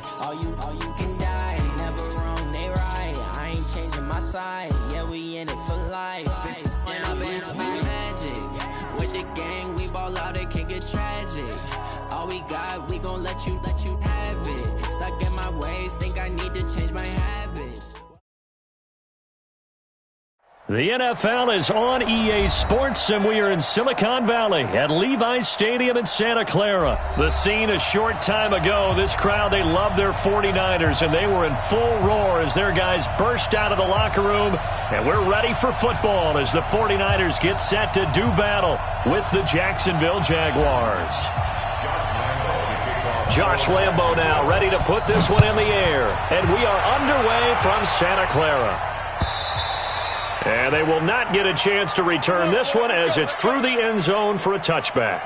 die. All you can die. Never wrong, they right. I ain't changing my side. Yeah, we in it for life. And I've been magic. With the gang, we ball out, it can get tragic. All we got, we gon' let you have it. Stuck in my ways, think I need to change my habits. The NFL is on EA Sports, and we are in Silicon Valley at Levi's Stadium in Santa Clara. The scene a short time ago, this crowd, they love their 49ers, and they were in full roar as their guys burst out of the locker room. And we're ready for football as the 49ers get set to do battle with the Jacksonville Jaguars. Josh Lambo now ready to put this one in the air. And we are underway from Santa Clara. And they will not get a chance to return this one as it's through the end zone for a touchback.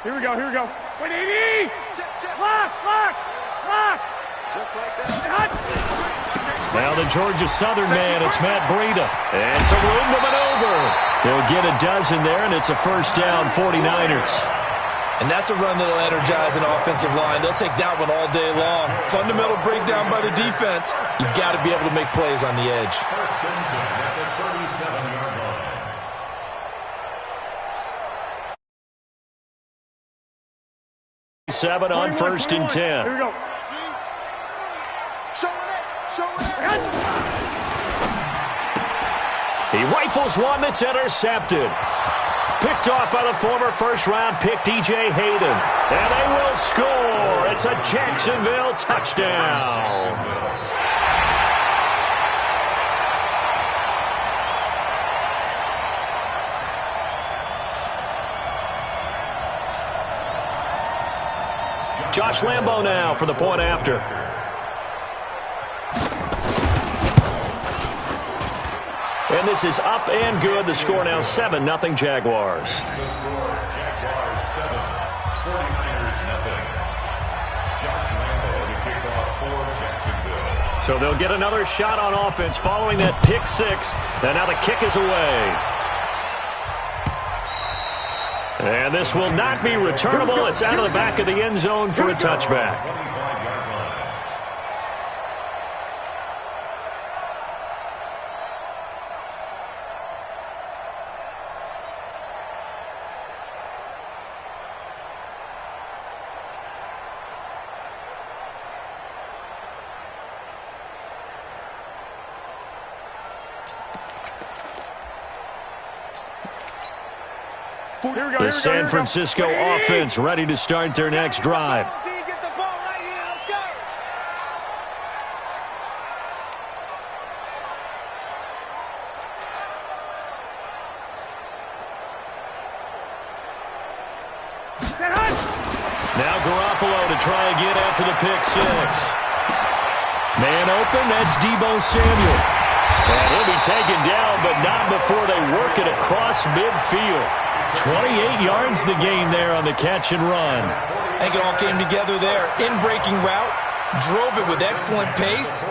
Here we go. 180! Lock! Just like that. Now the Georgia Southern man, it's Matt Breida. And some room to maneuver. They'll get a dozen there, and it's a first down, 49ers. And that's a run that'll energize an offensive line. They'll take that one all day long. Fundamental breakdown by the defense. You've got to be able to make plays on the edge. First and 10 at the 37-yard line. Seven on first and 10. Here we go. He rifles one that's intercepted. Picked off by the former first-round pick, DJ Hayden. And they will score. It's a Jacksonville touchdown. Josh Lambo now for the point after. And this is up and good. The score now 7-0 Jaguars. Jaguars 7, 49ers 0. Josh Lambo, the kickoff for Jacksonville. So they'll get another shot on offense following that pick six. And now the kick is away. And this will not be returnable. It's out of the back of the end zone for a touchback. 25-yard line. The San Francisco offense ready to start their next drive. Now Garoppolo to try again after the pick six. Man open, that's Deebo Samuel. And he'll be taken down, but not before they work it across midfield. 28 yards the gain there on the catch and run. I think it all came together there. In-breaking route, drove it with excellent pace.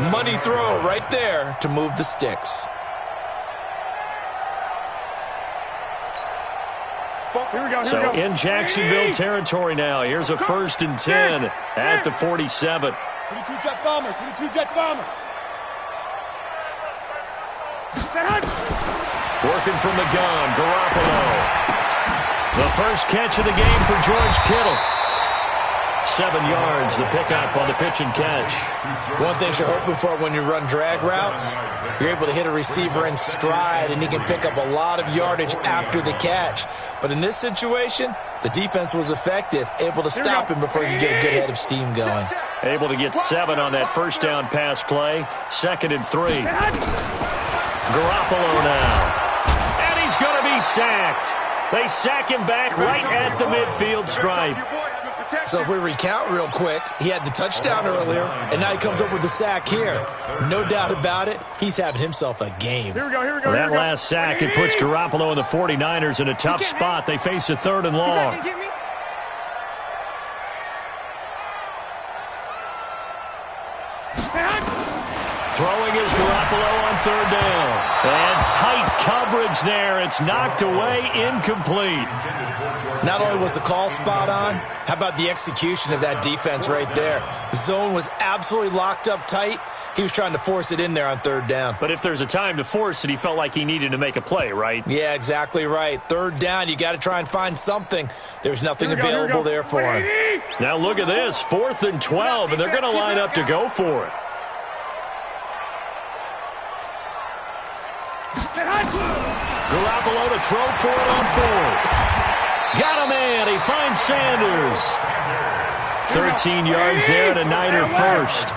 Money throw right there to move the sticks. So in Jacksonville territory now. Here's a 1st and 10 at the 47. 22-jet bomber, 22-jet bomber. Working from the gun, Garoppolo. The first catch of the game for George Kittle. 7 yards, the pickup on the pitch and catch. One thing you're hoping for when you run drag routes, you're able to hit a receiver in stride, and he can pick up a lot of yardage after the catch. But in this situation, the defense was effective, able to stop him before he could get a good head of steam going. Able to get 7 on that first down pass play. 2nd and 3. Garoppolo now. And he's going to be sacked. They sack him back right at the midfield stripe. So if we recount real quick, he had the touchdown earlier, and now he comes up with the sack here. No doubt about it, he's having himself a game. Here we go. That last sack, it puts Garoppolo and the 49ers in a tough spot. They face a 3rd and long. Throwing is Garoppolo on 3rd down. And tight coverage there. It's knocked away, incomplete. Not only was the call spot on, how about the execution of that defense right there? The zone was absolutely locked up tight. He was trying to force it in there on 3rd down. But if there's a time to force it, he felt like he needed to make a play, right? Yeah, exactly right. 3rd down, you got to try and find something. There's nothing available there for him. Now look at this, 4th and 12, and they're going to line up to go for it. Garoppolo to throw for it on 4th. Got a man. He finds Sanders. 13 yards there and a Niner first.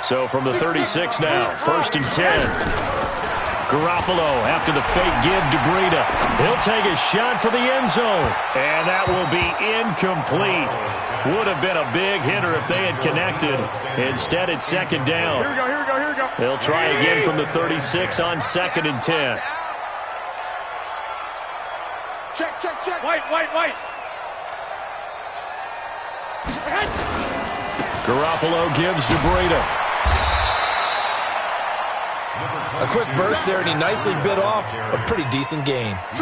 So from the 36 now, 1st and 10. Garoppolo after the fake give to Breida. He'll take a shot for the end zone. And that will be incomplete. Would have been a big hitter if they had connected. Instead, it's 2nd down. Here we go. They'll try again from the 36 on 2nd and 10. Check. White. Garoppolo gives to Breida. A quick burst there, and he nicely bit off a pretty decent gain. It's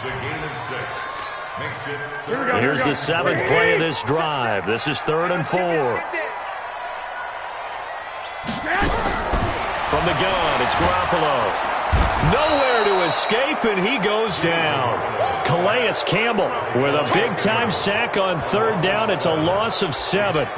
a gain of 6. Makes it Here's the 7th play of this drive. This is 3rd and 4. From the gun, it's Garoppolo. Nowhere to escape, and he goes down. Calais Campbell with a big-time sack on 3rd down. It's a loss of 7.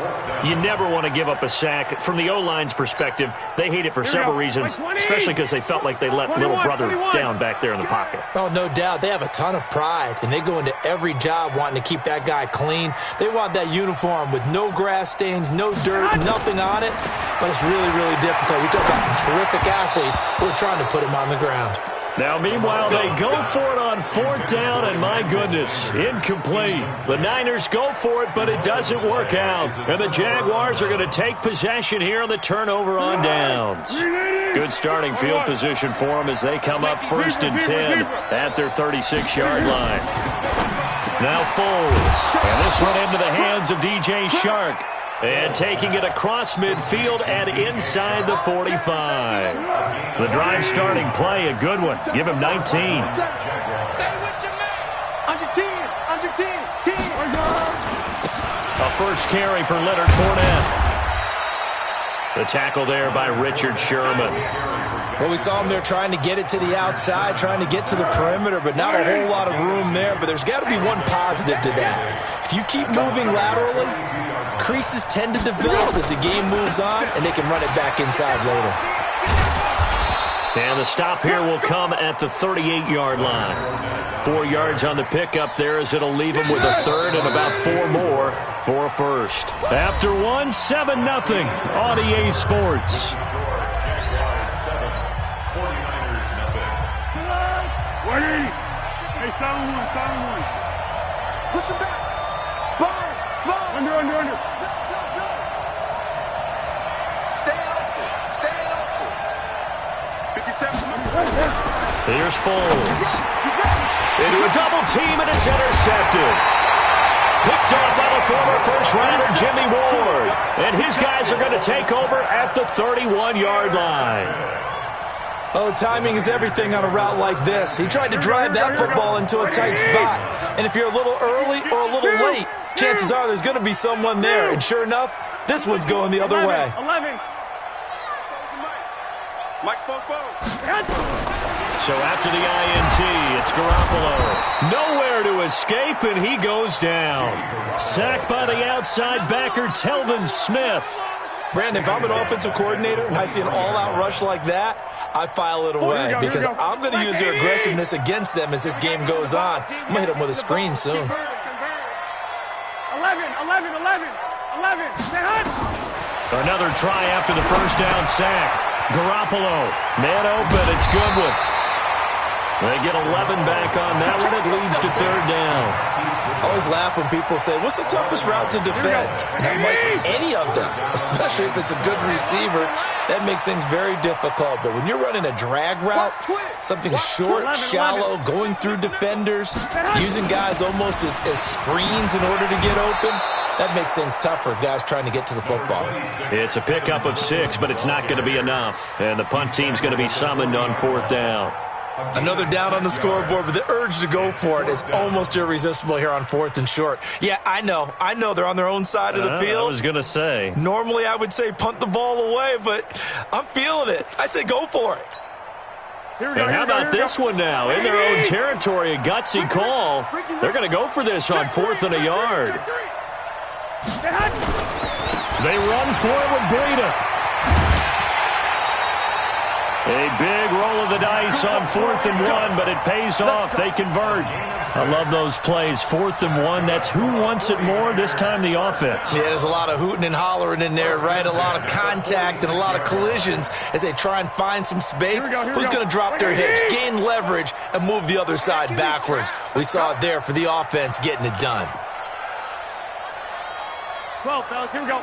You never want to give up a sack. From the O-line's perspective, they hate it for several reasons, especially because they felt like they let little brother down back there in the pocket. Oh, no doubt. They have a ton of pride, and they go into every job wanting to keep that guy clean. They want that uniform with no grass stains, no dirt, nothing on it. But it's really, really difficult. We talk about some terrific athletes who are trying to put him on the ground. Now, meanwhile, they go for it on 4th down, and my goodness, incomplete. The Niners go for it, but it doesn't work out. And the Jaguars are going to take possession here on the turnover on downs. Good starting field position for them as they come up 1st and 10 at their 36-yard line. Now Foles, and this one into the hands of DJ Shark. And taking it across midfield and inside the 45. The drive starting play, a good one. Give him 19. A first carry for Leonard Fournette. The tackle there by Richard Sherman. Well, we saw him there trying to get it to the outside, trying to get to the perimeter, but not a whole lot of room there. But there's got to be one positive to that. If you keep moving laterally, creases tend to develop as the game moves on, and they can run it back inside later. And the stop here will come at the 38-yard line. 4 yards on the pickup there as it'll leave him with a third and about 4 more for a first. After one, 7-0 on EA Sports. Hey, sound one. Push him back. Spine. Under. Stay open. 57. Here's Foles. Into a double team, and it's intercepted. Picked up by the former first-rounder Jimmy Ward. And his guys are going to take over at the 31-yard line. Oh, timing is everything on a route like this. He tried to drive that football into a tight spot. And if you're a little early or a little late, chances are there's going to be someone there. And sure enough, this one's going the other way. 11. Mike spoke. So after the INT, it's Garoppolo. Nowhere to escape, and he goes down. Sacked by the outside backer, Tljsr2live. Brandon, if I'm an offensive coordinator and I see an all-out rush like that, I file it away because I'm going to use their aggressiveness against them as this game goes on. I'm going to hit them with a screen soon. 11. Another try after the first down sack. Garoppolo, man open, it's Goodwin. They get 11 back on that one. It leads to third down. I always laugh when people say, what's the toughest route to defend? And I'm like, any of them, especially if it's a good receiver. That makes things very difficult. But when you're running a drag route, something short, shallow, going through defenders, using guys almost as screens in order to get open, that makes things tougher, guys trying to get to the football. It's a pickup of 6, but it's not going to be enough. And the punt team's going to be summoned on fourth down. Another down on the scoreboard, but the urge to go for it is almost irresistible here on fourth and short. Yeah, I know they're on their own side of the field. I was going to say. Normally I would say punt the ball away, but I'm feeling it. I say go for it. And how about this one now? In their own territory, a gutsy call. They're going to go for this on fourth and a yard. They run for it with Breida. A big roll of the dice on 4th and 1, but it pays off. They convert. I love those plays. 4th and 1, that's who wants it more, this time the offense. Yeah, there's a lot of hooting and hollering in there, right? A lot of contact and a lot of collisions as they try and find some space. Who's going to drop their hips, gain leverage, and move the other side backwards? We saw it there for the offense getting it done. 12, fellas, here we go.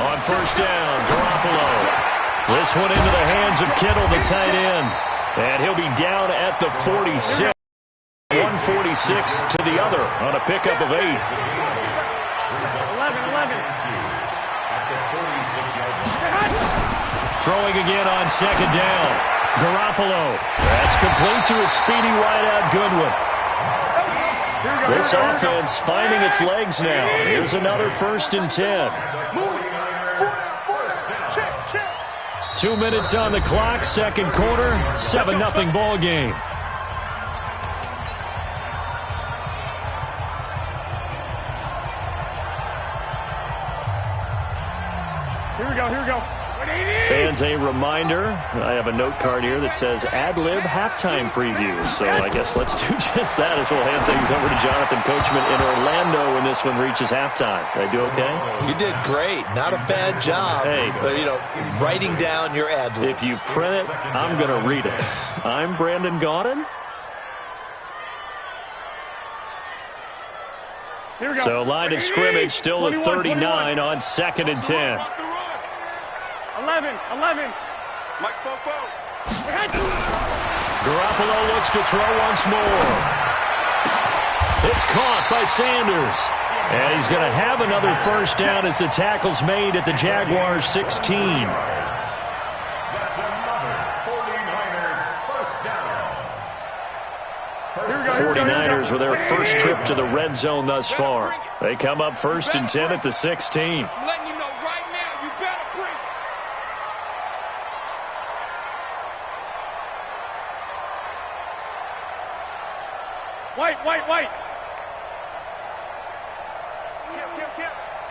On first down, Garoppolo. This one into the hands of Kittle, the tight end. And he'll be down at the 46. 146 to the other on a pickup of 8. 11. Throwing again on second down. Garoppolo. That's complete to a speedy wideout Goodwin. This offense finding its legs now. Here's another 1st and 10. 2 minutes on the clock, second quarter, 7-0 ball game. Here we go. Fans, a reminder, I have a note card here that says ad-lib halftime previews. So I guess let's do just that as we'll hand things over to Jonathan Coachman in Orlando when this one reaches halftime. Did I do okay? You did great. Not a bad job. Hey. Writing down your ad-libs. If you print it, I'm going to read it. I'm Brandon Gaudin. So line of scrimmage still at 39 on 2nd and 10. 11. Mike spoke. Garoppolo looks to throw once more. It's caught by Sanders. And he's going to have another first down as the tackle's made at the Jaguars' 16. That's another 49er first down. 49ers with their first trip to the red zone thus far. They come up 1st and 10 at the 16. White.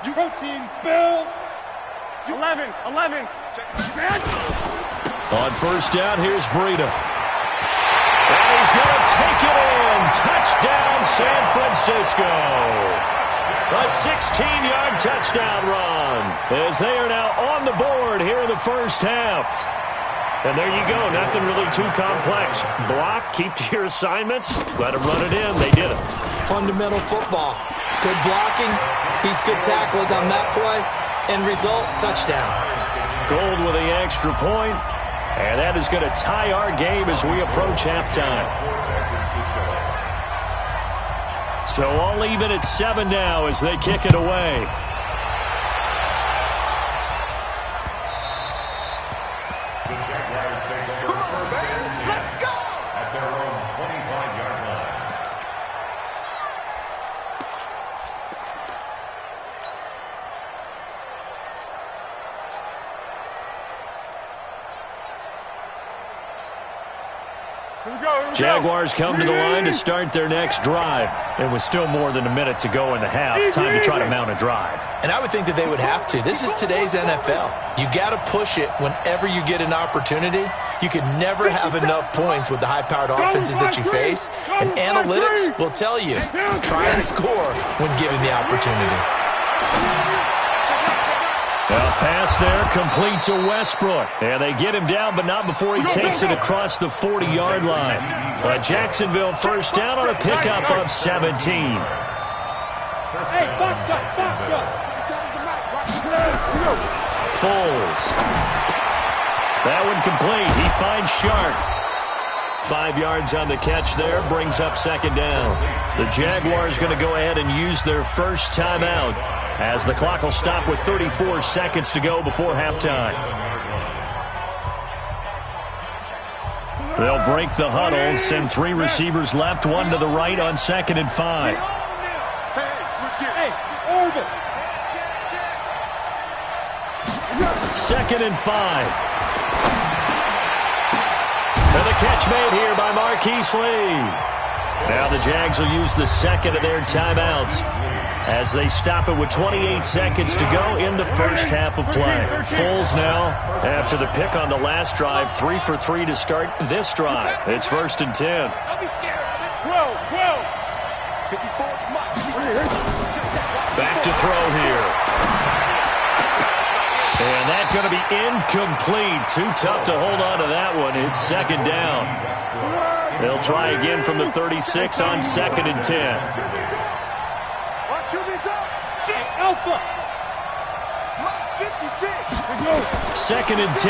You protein spill. 11. On first down, here's Breida. And he's going to take it in. Touchdown, San Francisco. A 16-yard touchdown run as they are now on the board here in the first half. And there you go. Nothing really too complex. Block, keep to your assignments, let them run it in. They did it. Fundamental football. Good blocking, beats good tackling on that play. End result, touchdown. Gold with the extra point. And that is going to tie our game as we approach halftime. So all even at 7 now as they kick it away. The Jaguars take over Let's go! at their own 25-yard line. Jaguars come to the line to start their next drive. It was still more than a minute to go in the half. Time to try to mount a drive. And I would think that they would have to. This is today's NFL. You got to push it whenever you get an opportunity. You can never have enough points with the high-powered offenses that you face. And analytics will tell you, try and score when given the opportunity. A pass there complete to Westbrook. And they get him down, but not before he takes it across the 40-yard line. A Jacksonville first down on a pickup of 17. Hey, box cut. Foles. That one complete. He finds Sharp. 5 yards on the catch there, brings up second down. The Jaguars going to go ahead and use their first timeout as the clock will stop with 34 seconds to go before halftime. They'll break the huddle, send 3 receivers left, 1 to the right on 2nd and 5. Hey, Orville. 2nd and 5. And the catch made here by Marquise Lee. Now the Jags will use the second of their timeouts as they stop it with 28 seconds to go in the first half of play. Foles now, after the pick on the last drive, 3 for 3 to start this drive. It's 1st and 10. Don't be scared of it. 12. Back to throw here. And that's going to be incomplete. Too tough to hold on to that one. It's 2nd down. They'll try again from the 36 on 2nd and 10. Alpha. 2nd and 10.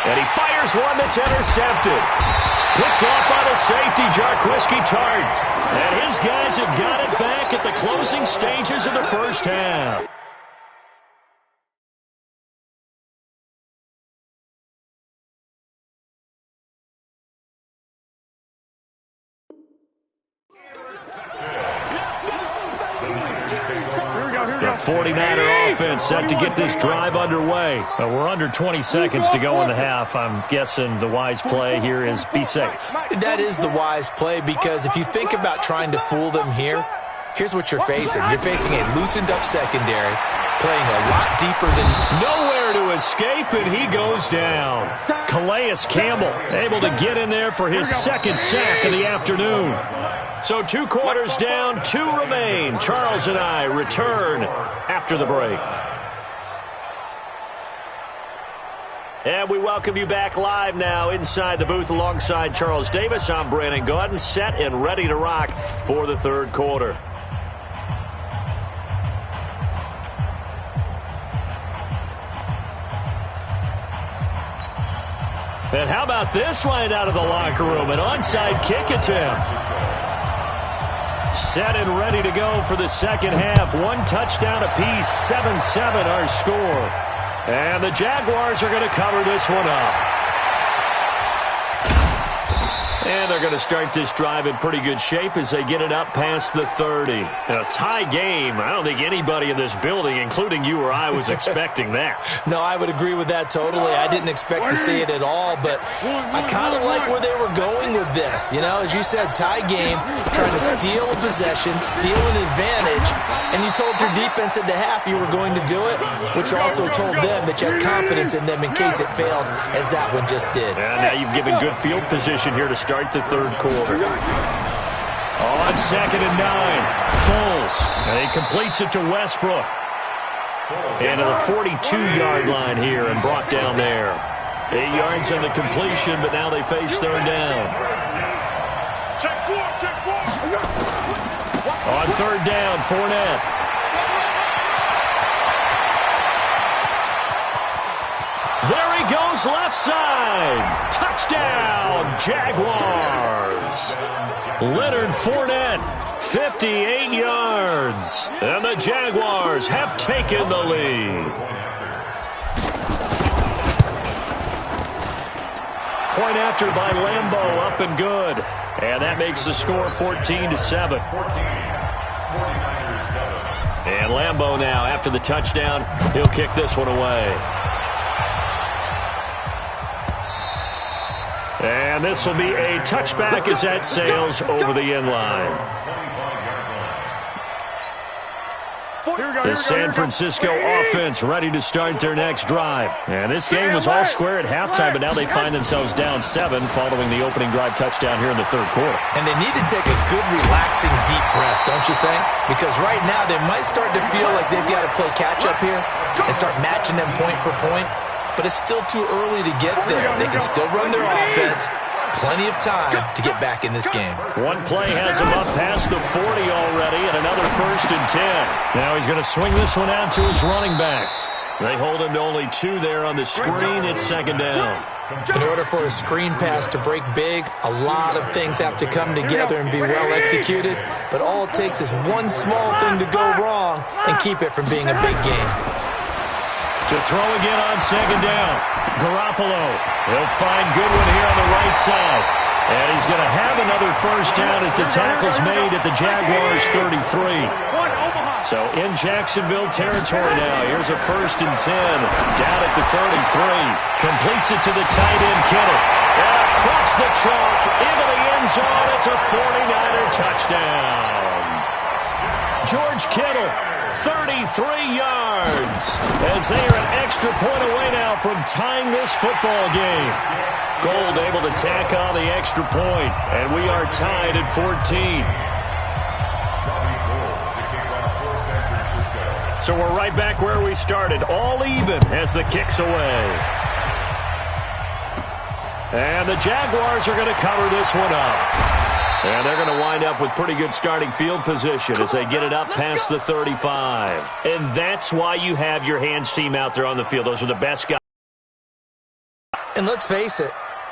And he fires one that's intercepted. Picked off by the safety, Jarquiski Tart. And his guys have got it back at the closing stages of the first half. The 49er offense set to get this drive underway. We're under 20 seconds to go in the half. I'm guessing the wise play here is be safe. That is the wise play because if you think about trying to fool them here, here's what you're facing. You're facing a loosened-up secondary, playing a lot deeper than... Nowhere to escape, and he goes down. Calais Campbell able to get in there for his 2nd sack of the afternoon. So 2 quarters down, 2 remain. Charles and I return after the break. And we welcome you back live now inside the booth alongside Charles Davis. I'm Brandon Gaudin, set and ready to rock for the 3rd quarter. And how about this right out of the locker room? An onside kick attempt. Set and ready to go for the second half. 1 touchdown apiece, 7-7 our score. And the Jaguars are going to cover this one up. And they're going to start this drive in pretty good shape as they get it up past the 30. A tie game. I don't think anybody in this building, including you or I, was expecting that. No, I would agree with that totally. I didn't expect to see it at all, but I kind of like where they were going with this. You know, as you said, tie game, trying to steal a possession, steal an advantage, and you told your defense at the half you were going to do it, which also told them that you had confidence in them in case it failed, as that one just did. And now you've given good field position here to start the third quarter. On 2nd and 9, Foles. And he completes it to Westbrook. And to the 42-yard line here and brought down there. 8 yards on the completion, but now they face third down. On third down, Fournette. There he goes, left side. Touchdown, Jaguars. Leonard Fournette, 58 yards. And the Jaguars have taken the lead. Point after by Lambeau, up and good. And that makes the score 14-7. And Lambeau now, after the touchdown, he'll kick this one away. And this will be a touchback as that sails over the end line. The San Francisco offense ready to start their next drive. And this game was all square at halftime, but now they find themselves down 7 following the opening drive touchdown here in the third quarter. And they need to take a good, relaxing, deep breath, don't you think? Because right now they might start to feel like they've got to play catch-up here and start matching them point for point. But it's still too early to get there. They can still run their offense. Plenty of time to get back in this game. One play has him up past the 40 already, and another 1st and 10. Now he's going to swing this one out to his running back. They hold him to only 2 there on the screen. It's 2nd down. In order for a screen pass to break big, a lot of things have to come together and be well executed. But all it takes is one small thing to go wrong and keep it from being a big game. To throw again on 2nd down. Garoppolo. He'll find Goodwin here on the right side. And he's going to have another 1st down as the tackle's made at the Jaguars' 33. So in Jacksonville territory now. Here's a 1st and 10. Down at the 33. Completes it to the tight end, Kittle. And across the chalk into the end zone. It's a 49er touchdown. George Kittle, 33 yards, as they are an extra point away now from tying this football game. Gold able to tack on the extra point, and we are tied at 14. So we're right back where we started, all even as the kick's away. And the Jaguars are going to cover this one up. And they're going to wind up with pretty good starting field position as they get it up past the 35. And that's why you have your hands team out there on the field. Those are the best guys. And let's face it,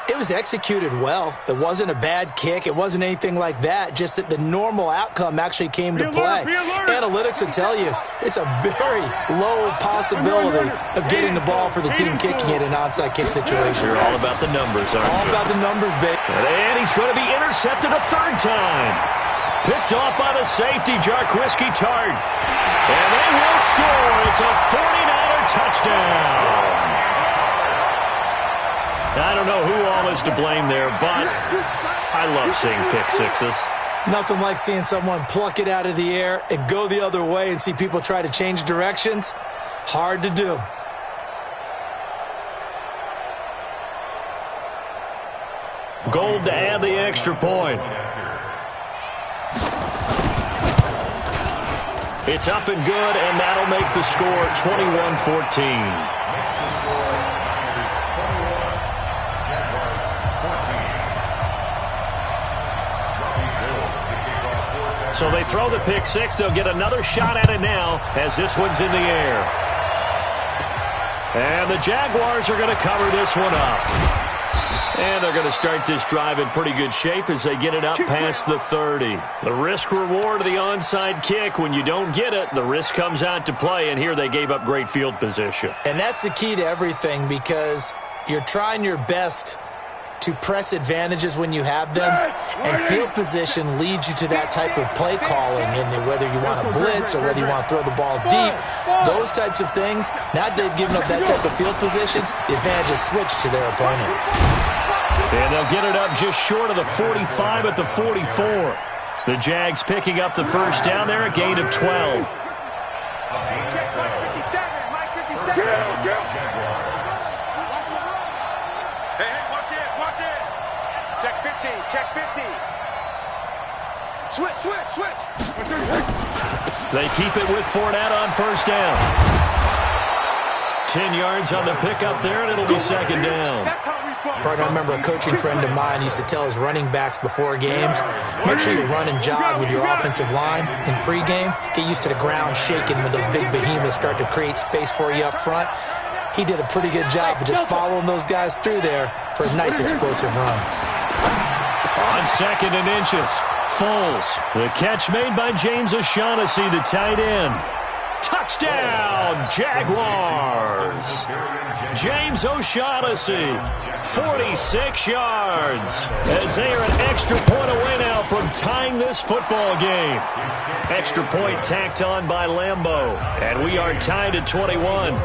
it was executed well. It wasn't a bad kick. It wasn't anything like that. Just that the normal outcome actually came to play. Analytics will tell you it's a very low possibility of getting the ball for the team kicking it in an onside kick situation. You're all about the numbers, aren't you? All about the numbers, babe. And he's going to be intercepted a 3rd time. Picked off by the safety, Jarquiski Tart. And they will score. It's a 49er touchdown. I don't know who all is to blame there, but I love seeing pick sixes. Nothing like seeing someone pluck it out of the air and go the other way and see people try to change directions. Hard to do. Gold to add the extra point. It's up and good, and that'll make the score 21-14. So they throw the pick six. They'll get another shot at it now as this one's in the air. And the Jaguars are going to cover this one up. And they're going to start this drive in pretty good shape as they get it up past the 30. The risk-reward of the onside kick, when you don't get it, the risk comes out to play, and here they gave up great field position. And that's the key to everything, because you're trying your best to press advantages when you have them, and field position leads you to that type of play calling, and whether you want to blitz or whether you want to throw the ball deep, those types of things. Now that they've given up that type of field position, the advantage is switched to their opponent. And they'll get it up just short of the 45 at the 44. The Jags picking up the first down there, a gain of 12. Check Mike 57. Mike 57. Hey, watch it. Watch it. Check 50. Check 50. Switch. They keep it with Fournette on first down. 10 yards on the pickup there, and it'll be second down. Partner, I remember a coaching friend of mine used to tell his running backs before games, make sure you run and jog with your offensive line in pregame. Get used to the ground shaking when those big behemoths start to create space for you up front. He did a pretty good job of just following those guys through there for a nice explosive run. On second and inches, Foles. The catch made by James O'Shaughnessy, the tight end. Touchdown, Jaguars! James O'Shaughnessy, 46 yards, as they are an extra point away now from tying this football game. Extra point tacked on by Lambeau, and we are tied at 21.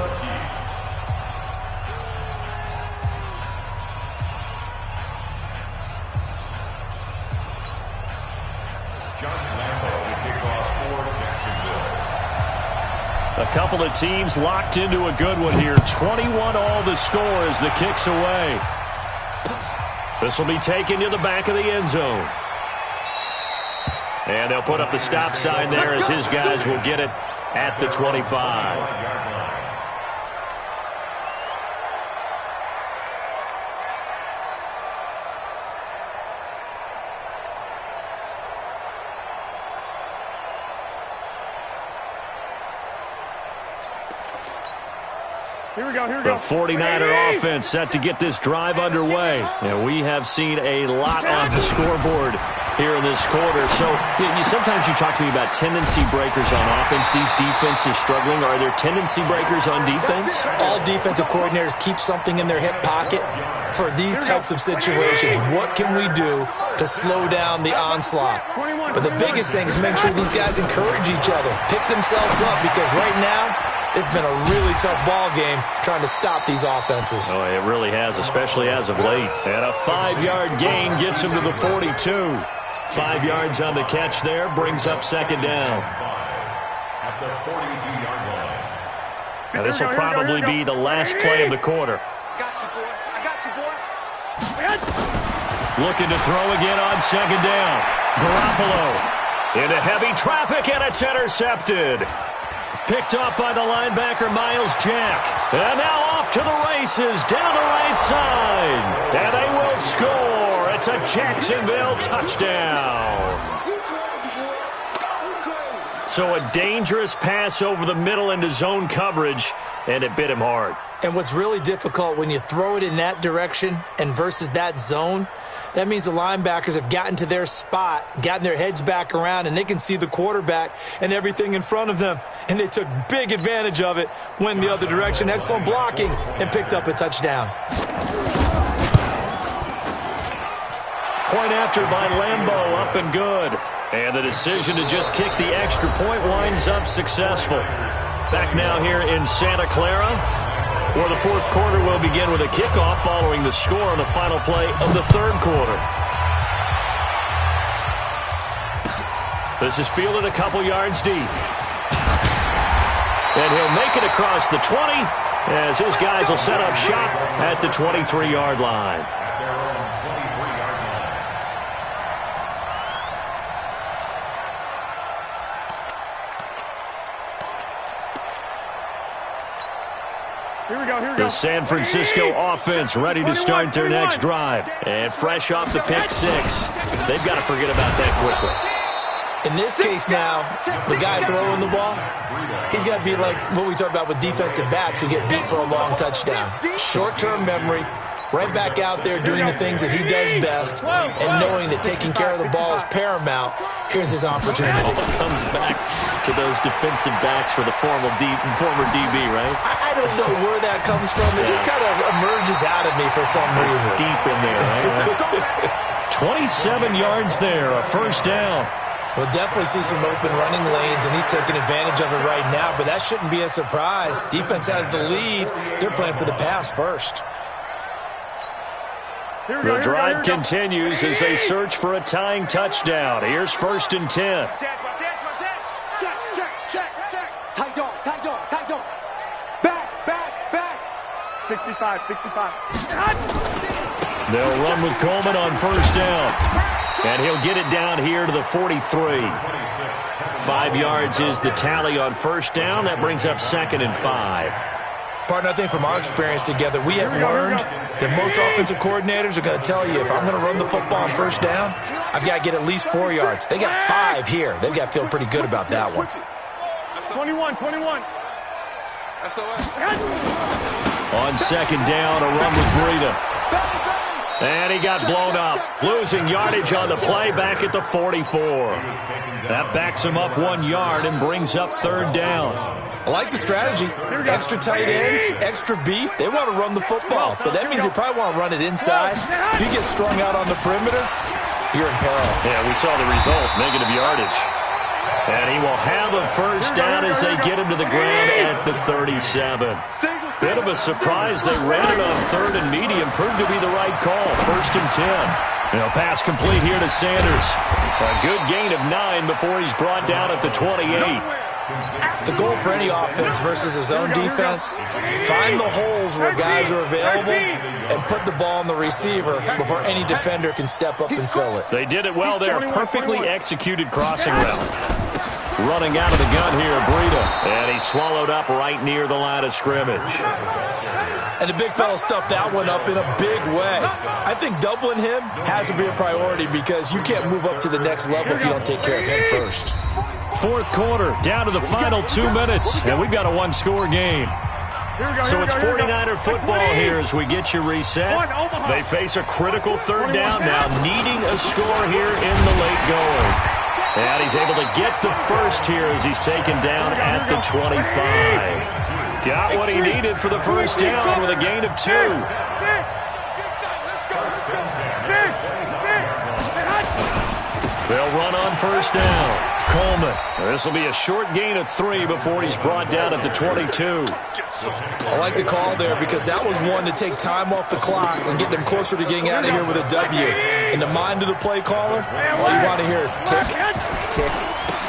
A couple of teams locked into a good one here. 21 all the score as the kick's away. This will be taken to the back of the end zone. And they'll put up the stop sign there as his guys will get it at the 25. Here we go. The 49er offense set to get this drive underway. And we have seen a lot on the scoreboard here in this quarter. So sometimes you talk to me about tendency breakers on offense. These defenses struggling. Are there tendency breakers on defense? All defensive coordinators keep something in their hip pocket for these types of situations. What can we do to slow down the onslaught? But the biggest thing is make sure these guys encourage each other, pick themselves up, because right now it's been a really tough ball game trying to stop these offenses. Oh, it really has, especially as of late. And a 5-yard gain gets him to the 42. 5 yards on the catch there, brings up second down. At the 42-yard line. Now, this will probably be the last play of the quarter. I got you, boy. Looking to throw again on second down. Garoppolo into heavy traffic, and it's intercepted. Picked up by the linebacker, Miles Jack. And now off to the races, down the right side. And they will score. It's a Jacksonville touchdown. So a dangerous pass over the middle into zone coverage, and it bit him hard. And what's really difficult when you throw it in that direction and versus that zone, that means the linebackers have gotten to their spot, gotten their heads back around, and they can see the quarterback and everything in front of them. And they took big advantage of it, went the other direction, excellent blocking, and picked up a touchdown. Point after by Lambeau, up and good. And the decision to just kick the extra point winds up successful. Back now here in Santa Clara, where the fourth quarter will begin with a kickoff following the score on the final play of the third quarter. This is fielded a couple yards deep. And he'll make it across the 20 as his guys will set up shop at the 23-yard line. The San Francisco offense ready to start their next drive. And fresh off the pick six, they've got to forget about that quickly. In this case now, the guy throwing the ball, he's got to be like what we talk about with defensive backs who get beat for a long touchdown. Short-term memory, right back out there doing the things that he does best, and knowing that taking care of the ball is paramount. Here's his opportunity. Comes back to those defensive backs for the former DB, right? I don't know where that comes from. It just kind of emerges out of me for some reason. It's deep in there, right? 27 yards there, a first down. We'll definitely see some open running lanes, and he's taking advantage of it right now, but that shouldn't be a surprise. Defense has the lead. They're playing for the pass first. The drive continues as they search for a tying touchdown. Here's 1st and 10. Check. Tight dog. Back. 65. They'll run with Coleman on first down. And he'll get it down here to the 43. 5 yards is the tally on first down. That brings up 2nd and 5. Partner, I think from our experience together, we have learned that most offensive coordinators are going to tell you, if I'm going to run the football on first down, I've got to get at least 4 yards. They got 5 here. They've got to feel pretty good about that one. 21. On 2nd down, a run with Breida. And he got blown up. Losing yardage on the play back at the 44. That backs him up 1 yard and brings up 3rd down. I like the strategy. Extra tight ends, extra beef. They want to run the football, but that means they probably want to run it inside. If you get strung out on the perimeter, you're in peril. Yeah, we saw the result, negative yardage. And he will have a first down as they get him to the ground at the 37. Bit of a surprise. They ran it on 3rd and medium. Proved to be the right call. 1st and 10. Pass complete here to Sanders. A good gain of 9 before he's brought down at the 28. The goal for any offense versus his own defense, find the holes where guys are available and put the ball on the receiver before any defender can step up and fill it. They did it well there. Perfectly executed crossing route. Running out of the gun here, Breida. And he swallowed up right near the line of scrimmage. And the big fella stuffed that one up in a big way. I think doubling him has to be a priority because you can't move up to the next level if you don't take care of him first. 4th quarter, down to the final 2 minutes, and we've got a 1-score game. So it's 49er football here as we get you reset. They face a critical 3rd down now, needing a score here in the late going. And he's able to get the first here as he's taken down at the 25. Got what he needed for the first down with a gain of 2. They'll run on first down. Coleman. This will be a short gain of 3 before he's brought down at the 22. I like the call there because that was one to take time off the clock and get them closer to getting out of here with a W. In the mind of the play caller, all you want to hear is tick, tick,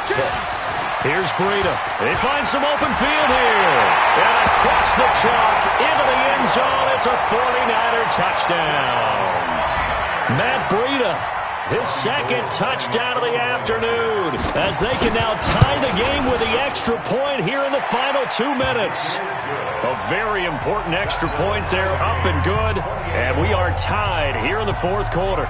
tick. Here's Breida. He finds some open field here. And across the chalk into the end zone. It's a 49er touchdown. Matt Breida. His 2nd touchdown of the afternoon as they can now tie the game with the extra point here in the final 2 minutes. A very important extra point there, up and good, and we are tied here in the 4th quarter.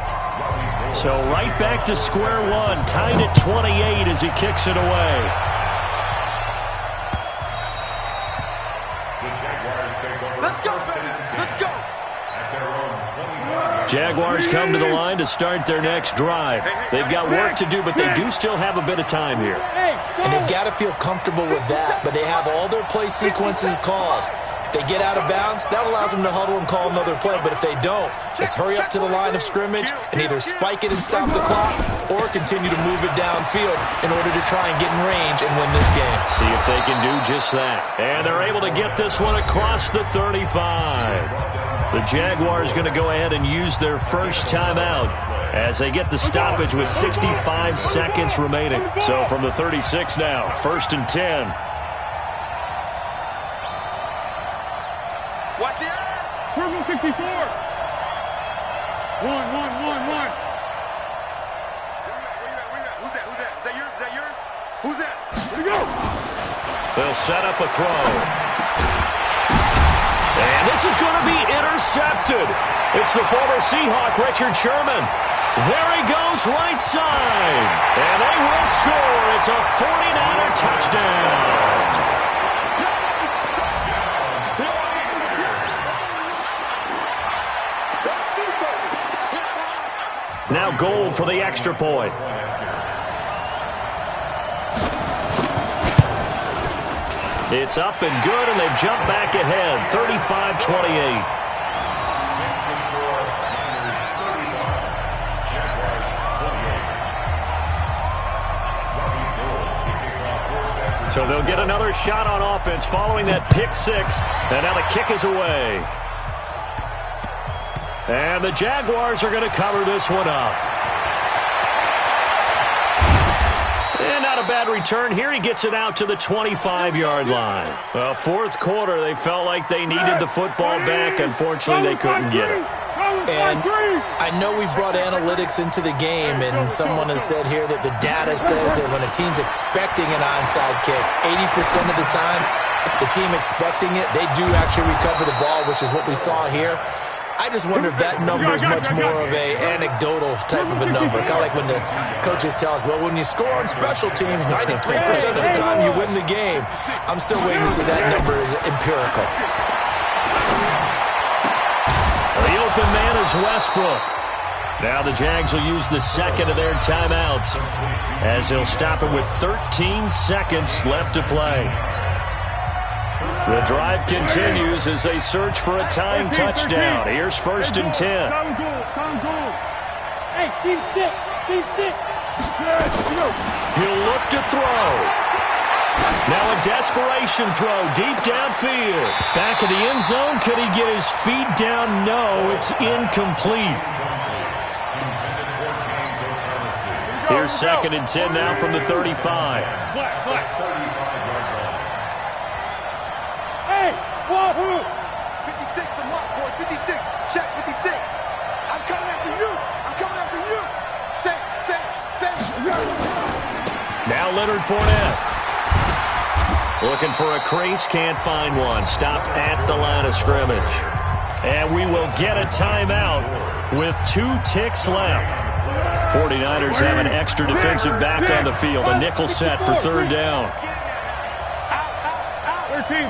So right back to square one, tied at 28 as he kicks it away. Let's go. Jaguars come to the line to start their next drive. They've got work to do, but they do still have a bit of time here. And they've got to feel comfortable with that, but they have all their play sequences called. If they get out of bounds, that allows them to huddle and call another play, but if they don't, it's hurry up to the line of scrimmage and either spike it and stop the clock or continue to move it downfield in order to try and get in range and win this game. See if they can do just that. And they're able to get this one across the 35. The Jaguars going to go ahead and use their first timeout as they get the stoppage with 65 seconds remaining. So from the 36 now, 1st and 10. Watch the eye. Purple 64. One. Who's that? Is that yours? Who's that? Here we go. They'll set up a throw. And this is going to be intercepted. It's the former Seahawk, Richard Sherman. There he goes, right side. And they will score. It's a 49er touchdown. Now Gold for the extra point. It's up and good, and they've jumped back ahead, 35-28. So they'll get another shot on offense following that pick six, and now the kick is away. And the Jaguars are going to cover this one up. And not a bad return here. He gets it out to the 25-yard line. Well, fourth quarter, they felt like they needed the football back. Unfortunately, they couldn't get it. And I know we brought analytics into the game, and someone has said here that the data says that when a team's expecting an onside kick, 80% of the time, the team expecting it, they do actually recover the ball, which is what we saw here. I just wonder if that number is much more of a anecdotal type of a number. Kind of like when the coaches tell us, well, when you score on special teams, 93% of the time you win the game. I'm still waiting to see that number is empirical. The open man is Westbrook. Now the Jags will use the second of their timeouts as they'll stop it with 13 seconds left to play. The drive continues as they search for a tying touchdown. Here's 1st and 10. Hey, team six. He'll look to throw. Now a desperation throw deep downfield. Back of the end zone. Could he get his feet down? No, it's incomplete. Here's 2nd and 10 now from the 35. Hey, 56, the mark, boy, 56. Check 56. I'm coming after you. Say. Now Leonard Fournette. Looking for a crease, can't find one. Stopped at the line of scrimmage. And we will get a timeout with 2 ticks left. 49ers have an extra defensive back on the field. A nickel set for 3rd down. 13.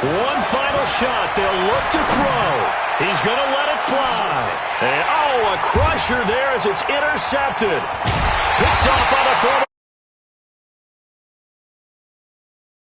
One final shot. They'll look to throw. He's going to let it fly. And, a crusher there as it's intercepted. Picked off by the former